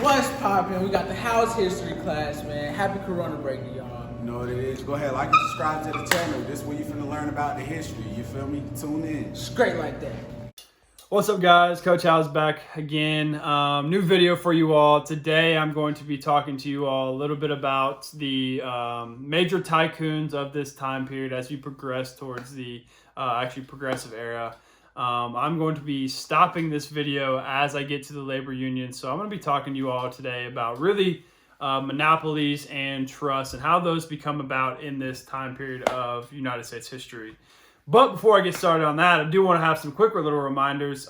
What's poppin'? We got the house history class, man. Happy Corona break to y'all. You know what it is. Go ahead, like and subscribe to the channel. This is where you finna learn about the history. You feel me? Tune in. Straight like that. What's up, guys? Coach Al's back again. New video for you all. Today I'm going to be talking to you all a little bit about the major tycoons of this time period as we progress towards the actually progressive era. I'm going to be stopping this video as I get to the labor union. So I'm going to be talking to you all today about really monopolies and trusts and how those become about in this time period of United States history. But before I get started on that, I do want to have some quick little reminders.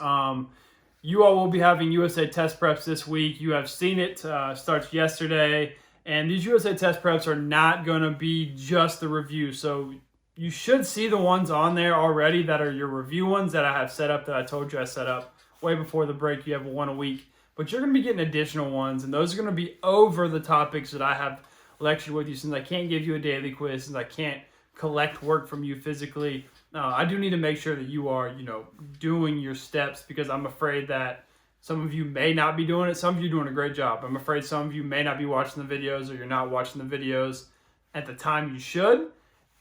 You all will be having USA test preps this week. You have seen it, starts yesterday. And these USA test preps are not going to be just the review. So you should see the ones on there already that are your review ones that I have set up, that I told you I set up way before the break. You have one a week. But you're going to be getting additional ones. And those are going to be over the topics that I have lectured with you, since I can't give you a daily quiz, since I can't collect work from you physically. I do need to make sure that you are, doing your steps, because I'm afraid that some of you may not be doing it. Some of you are doing a great job. I'm afraid some of you may not be watching the videos, or you're not watching the videos at the time you should.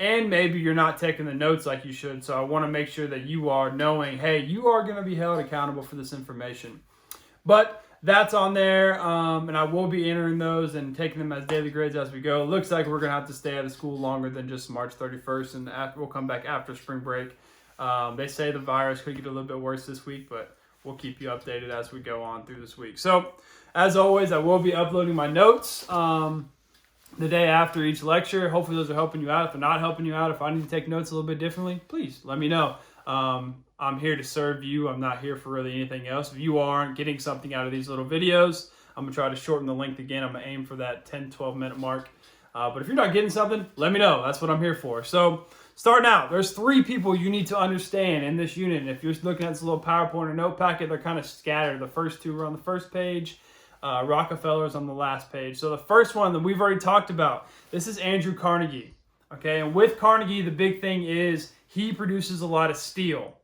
And maybe you're not taking the notes like you should. So I want to make sure that you are knowing, hey, you are going to be held accountable for this information. But that's on there, and I will be entering those and taking them as daily grades as we go. It looks like we're going to have to stay out of school longer than just March 31st, and we'll come back after spring break. They say the virus could get a little bit worse this week, but we'll keep you updated as we go on through this week. So, as always, I will be uploading my notes the day after each lecture. Hopefully those are helping you out. If they're not helping you out, if I need to take notes a little bit differently, please let me know. I'm here to serve you. I'm not here for really anything else. If you aren't getting something out of these little videos, I'm going to try to shorten the length again. I'm going to aim for that 10, 12-minute mark. But if you're not getting something, let me know. That's what I'm here for. So starting out, there's 3 people you need to understand in this unit. And if you're looking at this little PowerPoint or note packet, they're kind of scattered. The first 2 are on the first page. Rockefellers on the last page. So the first one that we've already talked about, this is Andrew Carnegie. Okay, and with Carnegie, the big thing is he produces a lot of steel.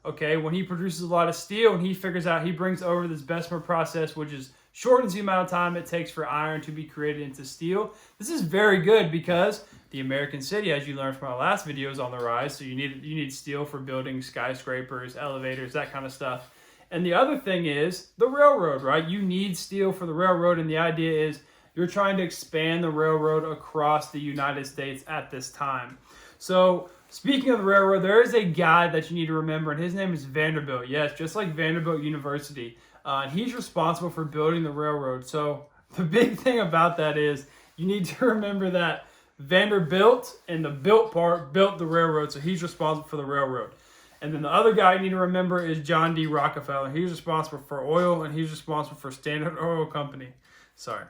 Okay, when he produces a lot of steel and he figures out, he brings over this Bessemer process, which is shortens the amount of time it takes for iron to be created into steel. This is very good because the American city, as you learned from our last video, is on the rise. So you need steel for building skyscrapers, elevators, that kind of stuff. And the other thing is the railroad, right? You need steel for the railroad, and the idea is you're trying to expand the railroad across the United States at this time. So speaking of the railroad, there is a guy that you need to remember, and his name is Vanderbilt. Yes, just like Vanderbilt University. And he's responsible for building the railroad. So the big thing about that is you need to remember that Vanderbilt, and the built part, built the railroad. So he's responsible for the railroad. And then the other guy you need to remember is John D. Rockefeller. He's responsible for oil, and he's responsible for Standard Oil Company. Sorry.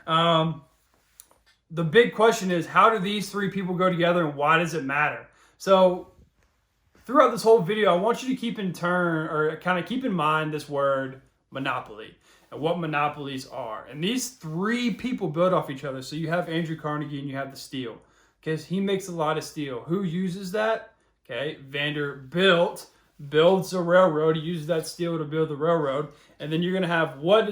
The big question is, how do these 3 people go together, and why does it matter? So throughout this whole video, I want you to keep in mind this word monopoly and what monopolies are. And these 3 people build off each other. So you have Andrew Carnegie and you have the steel, because he makes a lot of steel. Who uses that? Okay, Vanderbilt builds a railroad. He uses that steel to build the railroad. And then you're going to have what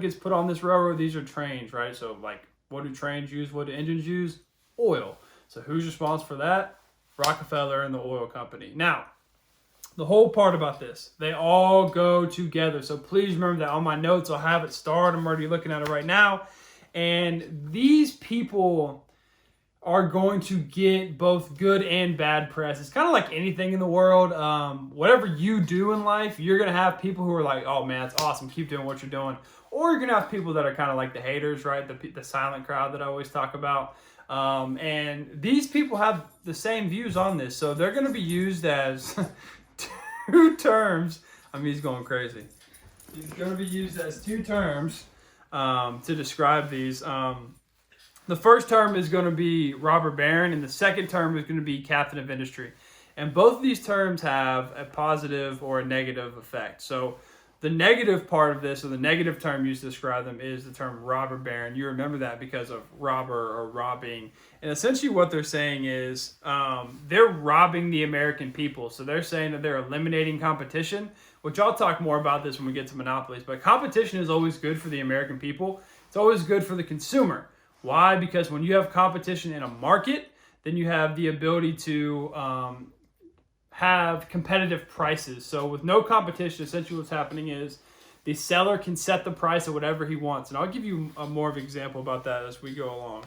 gets put on this railroad. These are trains, right? So like, what do trains use? What do engines use? Oil. So who's responsible for that? Rockefeller and the oil company. Now, the whole part about this, they all go together. So please remember that on my notes, I'll have it starred. I'm already looking at it right now. And these people are going to get both good and bad press. It's kind of like anything in the world. Whatever you do in life, you're going to have people who are like, oh man, it's awesome, keep doing what you're doing. Or you're going to have people that are kind of like the haters, right? The silent crowd that I always talk about. And these people have the same views on this. So they're going to be used as 2 terms. I mean, he's going crazy. He's going to be used as 2 terms to describe these. The first term is going to be robber baron, and the second term is going to be captain of industry. And both of these terms have a positive or a negative effect. So the negative part of this, or the negative term used to describe them, is the term robber baron. You remember that because of robber or robbing. And essentially what they're saying is they're robbing the American people. So they're saying that they're eliminating competition, which I'll talk more about this when we get to monopolies, but competition is always good for the American people. It's always good for the consumer. Why? Because when you have competition in a market, then you have the ability to have competitive prices. So with no competition, essentially what's happening is the seller can set the price at whatever he wants. And I'll give you more of an example about that as we go along.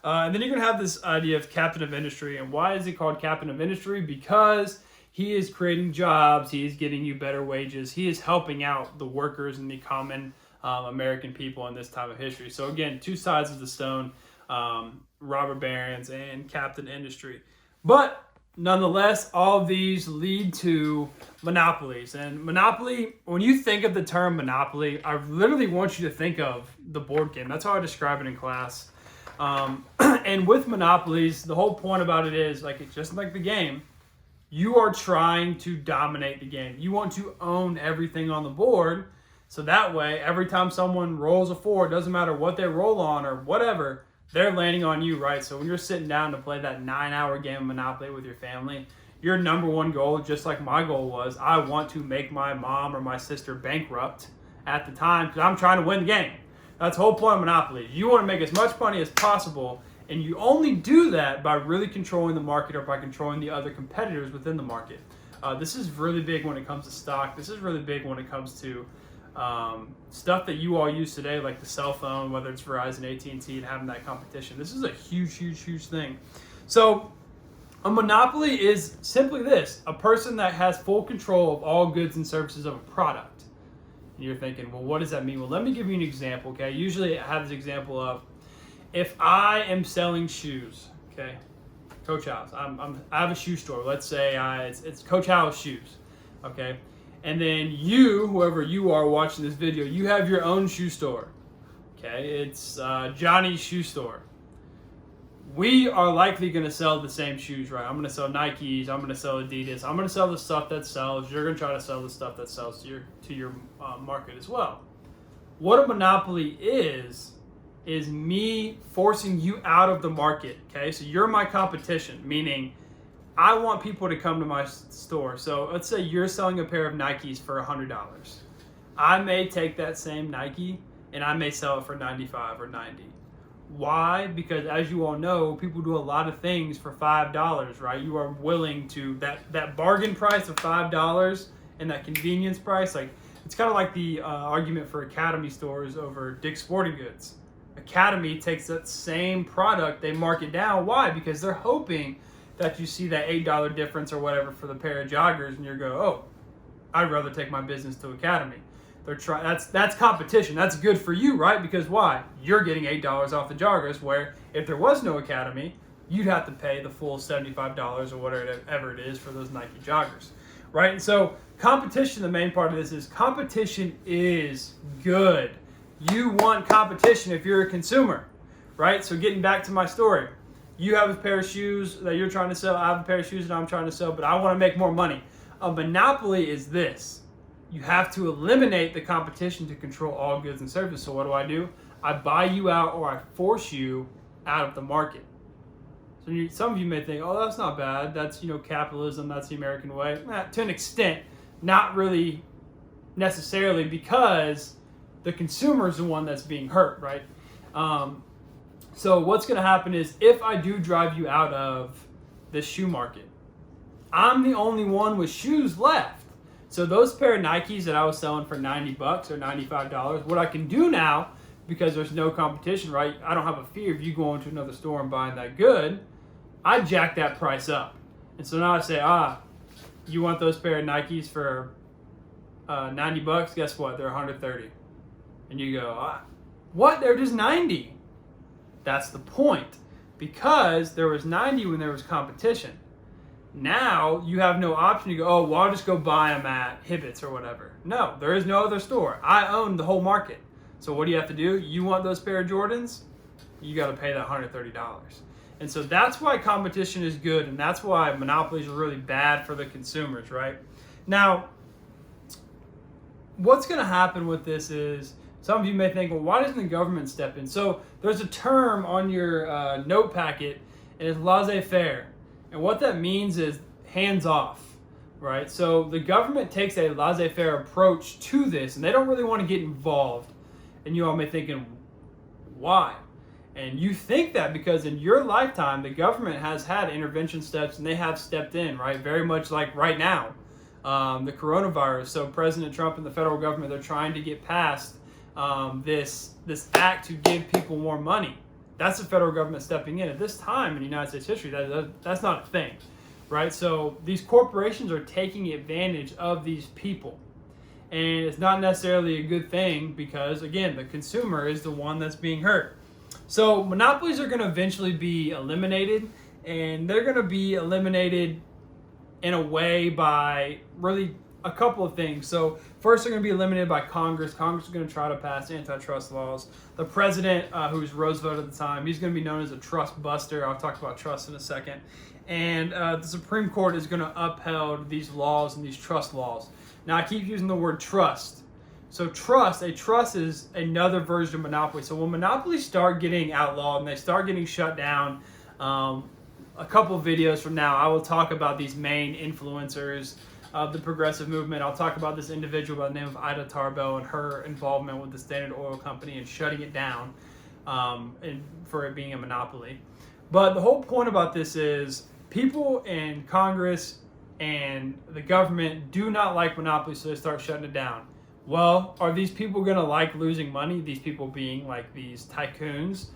And then you're going to have this idea of captain of industry. And why is it called captain of industry? Because he is creating jobs. He is getting you better wages. He is helping out the workers and the common American people in this time of history. So again, two sides of the stone, robber barons and captain industry. But nonetheless, all of these lead to monopolies. And monopoly, when you think of the term monopoly, I literally want you to think of the board game. That's how I describe it in class. And with monopolies, the whole point about it is, like, it's just like the game. You are trying to dominate the game. You want to own everything on the board. So that way, every time someone rolls a 4, it doesn't matter what they roll on or whatever, they're landing on you, right? So when you're sitting down to play that 9-hour game of Monopoly with your family, your number one goal, just like my goal was, I want to make my mom or my sister bankrupt at the time because I'm trying to win the game. That's the whole point of Monopoly. You want to make as much money as possible, and you only do that by really controlling the market or by controlling the other competitors within the market. This is really big when it comes to stock. This is really big when it comes to stuff that you all use today, like the cell phone, whether it's Verizon, AT&T, and having that competition. This is a huge, huge, huge thing. So a monopoly is simply this: a person that has full control of all goods and services of a product. And you're thinking, well, what does that mean? Well, let me give you an example, okay? Usually I have this example of, if I am selling shoes, okay, Coach House, I have a shoe store. Let's say it's Coach House Shoes, okay? And then you, whoever you are watching this video, you have your own shoe store. Okay, it's Johnny's Shoe Store. We are likely going to sell the same shoes, right? I'm going to sell Nikes. I'm going to sell Adidas. I'm going to sell the stuff that sells. You're going to try to sell the stuff that sells to your market as well. What a monopoly is me forcing you out of the market. Okay, so you're my competition, meaning I want people to come to my store. So let's say you're selling a pair of Nikes for $100. I may take that same Nike and I may sell it for $95 or $90. Why? Because as you all know, people do a lot of things for $5, right? You are willing to, that bargain price of $5 and that convenience price, like, it's kind of like the argument for Academy stores over Dick's Sporting Goods. Academy takes that same product, they mark it down. Why? Because they're hoping that you see that $8 difference or whatever for the pair of joggers, and you go, oh, I'd rather take my business to Academy. That's competition. That's good for you, right? Because why? You're getting $8 off the joggers, where if there was no Academy, you'd have to pay the full $75 or whatever it is for those Nike joggers, right? And so competition, the main part of this is competition is good. You want competition if you're a consumer, right? So getting back to my story, you have a pair of shoes that you're trying to sell. I have a pair of shoes that I'm trying to sell, but I want to make more money. A monopoly is this. You have to eliminate the competition to control all goods and services. So what do? I buy you out, or I force you out of the market. So some of you may think, oh, that's not bad. That's, capitalism. That's the American way. To an extent, not really necessarily, because the consumer is the one that's being hurt, right? So what's going to happen is, if I do drive you out of the shoe market, I'm the only one with shoes left. So those pair of Nikes that I was selling for $90 or $95, what I can do now, because there's no competition, right? I don't have a fear of you going to another store and buying that good. I jack that price up. And so now I say, you want those pair of Nikes for $90? Guess what? They're $130. And you go, what? They're just $90. That's the point. Because there was $90 when there was competition. Now you have no option to go, oh, well, I'll just go buy them at Hibbett's or whatever. No, there is no other store. I own the whole market. So what do you have to do? You want those pair of Jordans? You got to pay that $130. And so that's why competition is good, and that's why monopolies are really bad for the consumers, right? Now, what's going to happen with this is, some of you may think, well, why doesn't the government step in? So there's a term on your note packet, and it's laissez-faire. And what that means is hands off, right? So the government takes a laissez-faire approach to this, and they don't really want to get involved. And you all may be thinking, why? And you think that because in your lifetime, the government has had intervention steps and they have stepped in, right? Very much like right now, the coronavirus. So President Trump and the federal government, they're trying to get past this act to give people more money. That's the federal government stepping in. At this time in United States history, that's not a thing, right? So these corporations are taking advantage of these people. And it's not necessarily a good thing because, again, the consumer is the one that's being hurt. So monopolies are going to eventually be eliminated, and they're going to be eliminated in a way by really a couple of things. So first, they're going to be eliminated by Congress. Congress is going to try to pass antitrust laws. The president, who's Roosevelt at the time, he's going to be known as a trust buster. I'll talk about trust in a second. And the Supreme Court is going to uphold these laws and these trust laws. Now, I keep using the word trust. So a trust is another version of monopoly. So when monopolies start getting outlawed and they start getting shut down, a couple of videos from now, I will talk about these main influencers of the progressive movement. I'll talk about this individual by the name of Ida Tarbell and her involvement with the Standard Oil Company and shutting it down and for it being a monopoly. But the whole point about this is people in Congress and the government do not like monopolies, so they start shutting it down. Well, are these people going to like losing money? These people being like these tycoons,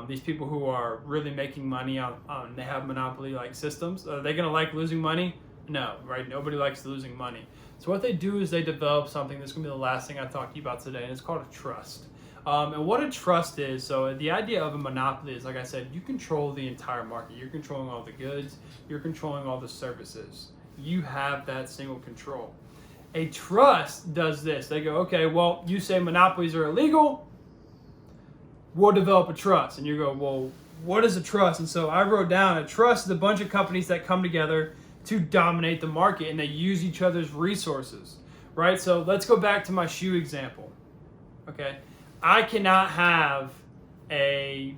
these people who are really making money on they have monopoly-like systems. Are they going to like losing money? No, right? Nobody likes losing money. So what they do is they develop something that's going to be the last thing I talk to you about today, and it's called a trust. And what a trust is, so the idea of a monopoly is, like I said, you control the entire market. You're controlling all the goods. You're controlling all the services. You have that single control. A trust does this. They go, okay, well, you say monopolies are illegal. We'll develop a trust. And you go, well, what is a trust? And so I wrote down a trust is a bunch of companies that come together to dominate the market, and they use each other's resources, right? So let's go back to my shoe example, okay? I cannot have a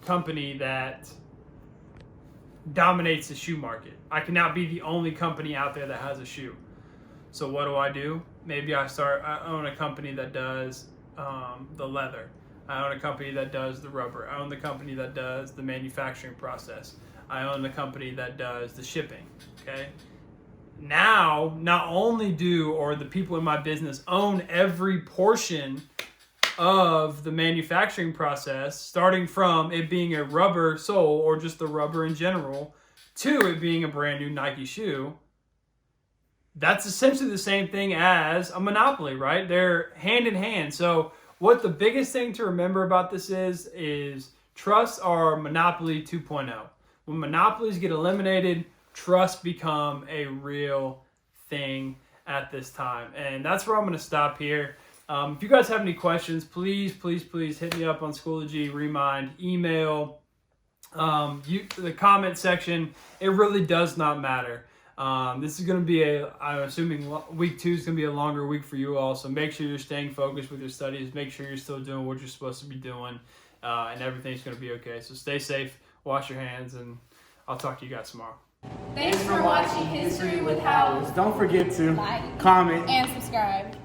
company that dominates the shoe market. I cannot be the only company out there that has a shoe. So what do? Maybe I own a company that does the leather. I own a company that does the rubber. I own the company that does the manufacturing process. I own the company that does the shipping, okay? Now, not only the people in my business own every portion of the manufacturing process, starting from it being a rubber sole or just the rubber in general, to it being a brand new Nike shoe. That's essentially the same thing as a monopoly, right? They're hand in hand. So what the biggest thing to remember about this is trusts are monopoly 2.0. When monopolies get eliminated, trusts become a real thing at this time. And that's where I'm going to stop here. If you guys have any questions, please hit me up on Schoology, Remind, email, the comment section. It really does not matter. This is going to be I'm assuming week 2 is going to be a longer week for you all. So make sure you're staying focused with your studies. Make sure you're still doing what you're supposed to be doing, and everything's going to be okay. So stay safe, wash your hands, and I'll talk to you guys tomorrow. Thanks for watching History with Howells. Don't forget to Like, comment, and subscribe.